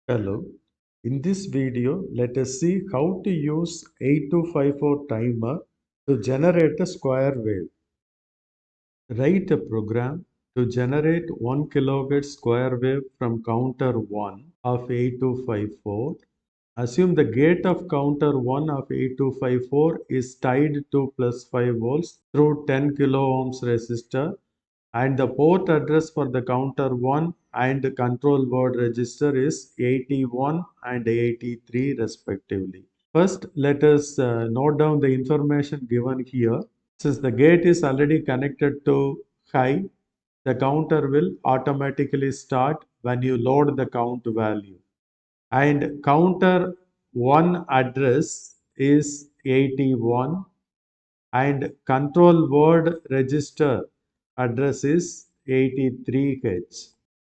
Hello. In this video, let us see how to use 8254 timer to generate a square wave. Write a program to generate 1 kilohertz square wave from counter 1 of 8254. Assume the gate of counter 1 of 8254 is tied to plus 5 volts through 10 kilo ohms resistor, and the port address for the counter 1 and control word register is 81 and 83 respectively. First, let us note down the information given here. Since the gate is already connected to high, the counter will automatically start when you load the count value. And counter 1 address is 81 and control word register address is 83H.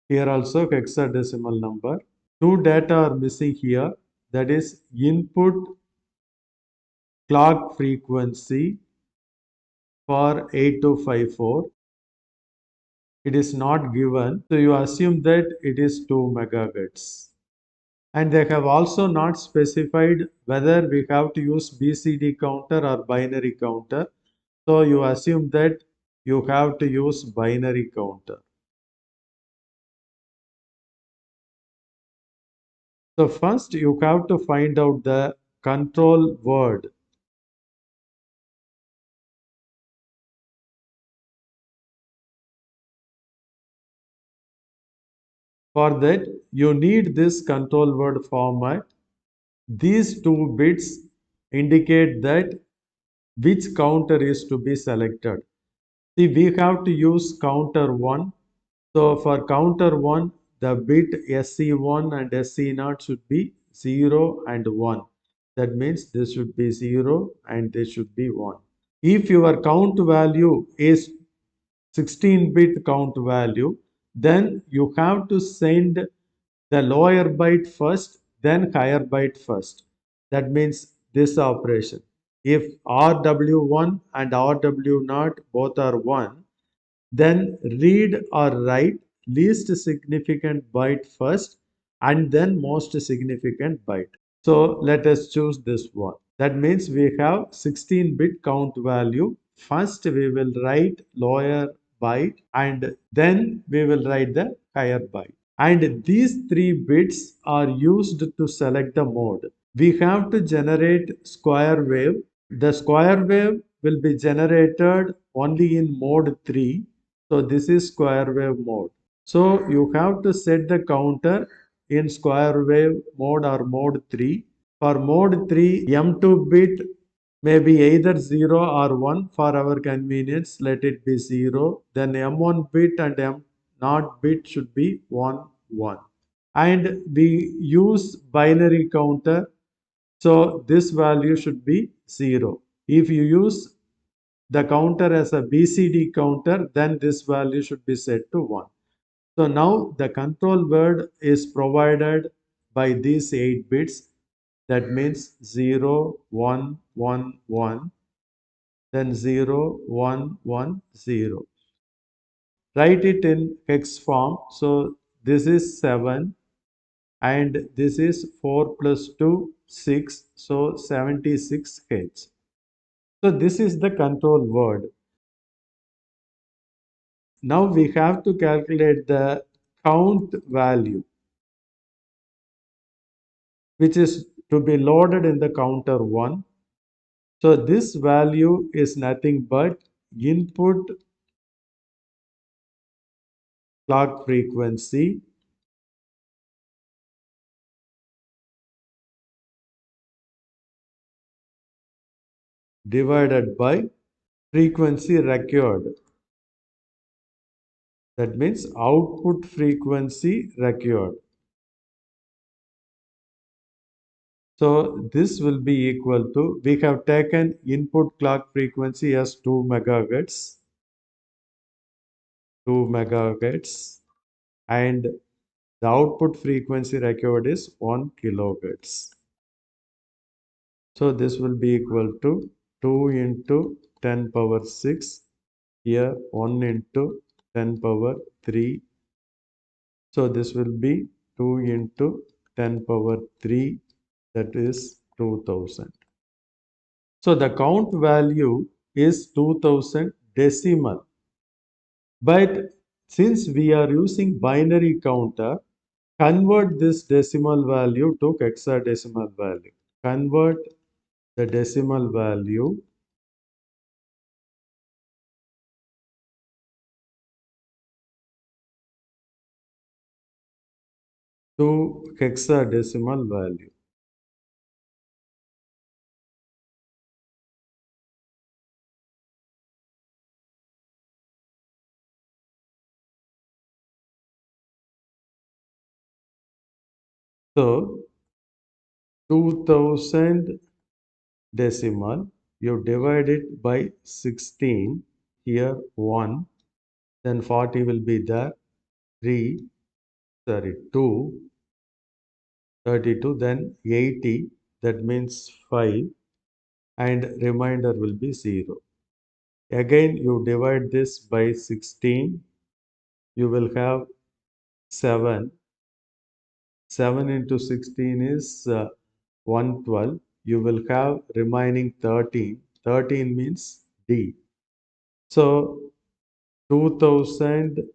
Here also hexadecimal number. Two data are missing here, that is input clock frequency for 8254. It is not given, so you assume that it is 2 megahertz. And they have also not specified whether we have to use BCD counter or binary counter. So you assume that you have to use binary counter. So first you have to find out the control word. For that you need this control word format. These two bits indicate that which counter is to be selected. See, we have to use counter 1. So for counter 1, the bit SC1 and SC0 should be 0 and 1. That means this should be 0 and this should be 1. If your count value is 16-bit count value, then you have to send the lower byte first, then higher byte first. That means this operation. If RW1 and RW0 both are 1, then read or write least significant byte first and then most significant byte. So let us choose this one. That means we have 16-bit count value. First we will write lower byte and then we will write the higher byte. And these three bits are used to select the mode. We have to generate square wave. The square wave will be generated only in mode 3. So this is square wave mode. So you have to set the counter in square wave mode or mode 3. For mode 3, M2 bit may be either 0 or 1. For our convenience, let it be 0. Then M1 bit and M0 bit should be 1, 1. And we use binary counter, so this value should be 0. If you use the counter as a BCD counter, then this value should be set to 1. So now the control word is provided by these 8 bits. That means 0, 1, 1, 1, then 0, 1, 1, 0. Write it in hex form. So this is 7 and this is 4 plus 2, 6. So 76 H. So this is the control word. Now we have to calculate the count value, which is to be loaded in the counter 1. So this value is nothing but input clock frequency divided by frequency required. That means output frequency required. So this will be equal to, we have taken input clock frequency as 2 megahertz, 2 megahertz, and the output frequency required is 1 kilohertz. So this will be equal to 2 into 10 power 6, here 1 into 10 power 3. So this will be 2 into 10 power 3, that is 2000. So the count value is 2000 decimal. But since we are using binary counter, convert this decimal value to hexadecimal value. Convert the decimal value to hexadecimal value. So 2000 decimal, you divide it by 16, here 1, then 40 will be there, 3, sorry, 2, 32, then 80, that means 5, and remainder will be 0. Again, you divide this by 16, you will have 7. 7 into 16 is 112. You will have remaining 13. 13 means D. So 2000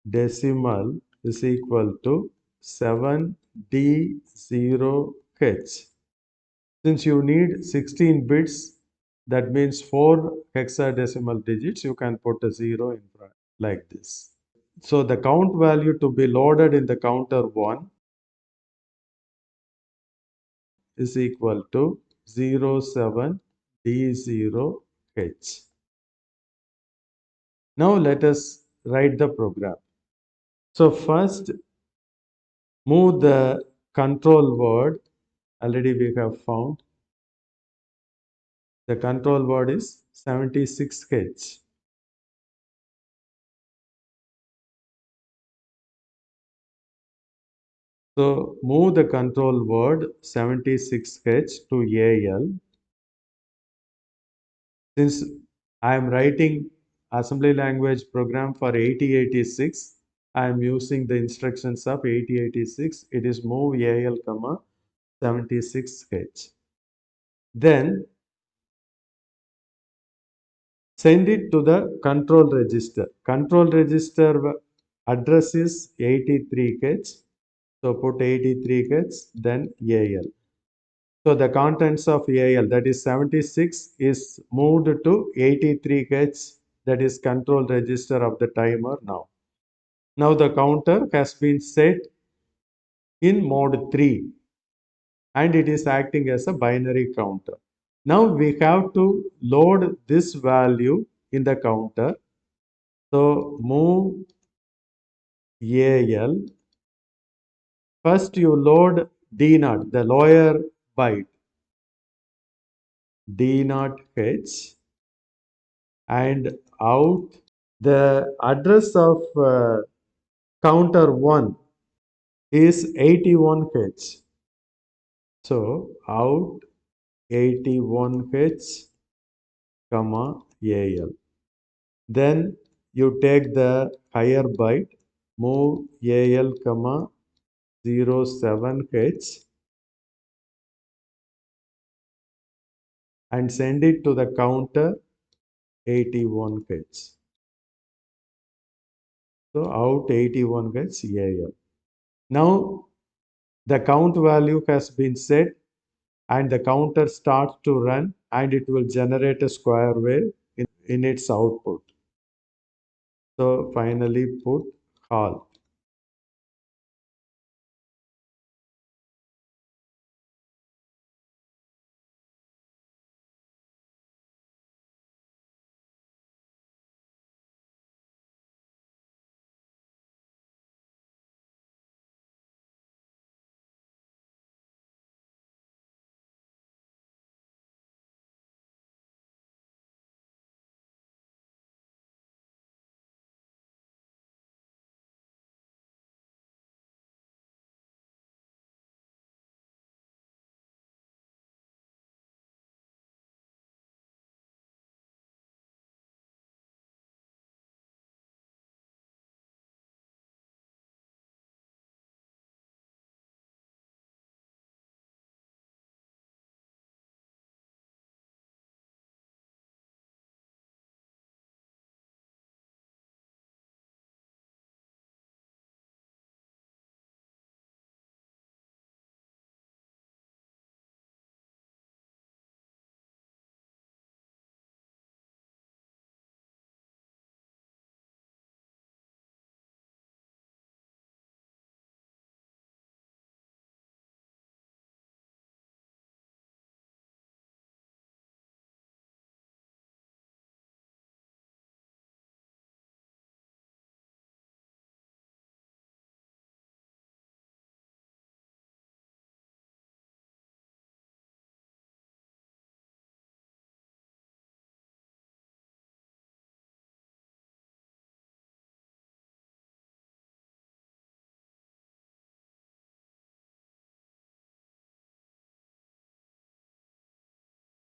decimal is equal to 7D0H. Since you need 16 bits, that means 4 hexadecimal digits, you can put a 0 in front like this. So the count value to be loaded in the counter 1 is equal to 07D0H. Now let us write the program. So first move the control word. Already we have found the control word is 76H. So move the control word 76H to AL. Since I am writing assembly language program for 8086, I am using the instructions of 8086. It is move AL, 76H. Then send it to the control register. Control register address is 83H. So put 83H, then AL. So the contents of AL, that is 76, is moved to 83H, that is control register of the timer now. Now the counter has been set in mode 3 and it is acting as a binary counter. Now we have to load this value in the counter. So move AL. First you load D0, the lower byte, D0H, and out. The address of counter 1 is 81H. So out 81H, comma AL. Then you take the higher byte, move AL, comma 07H, and send it to the counter 81H. So out 81H AL. Now the count value has been set and the counter starts to run and it will generate a square wave in its output. So finally put halt.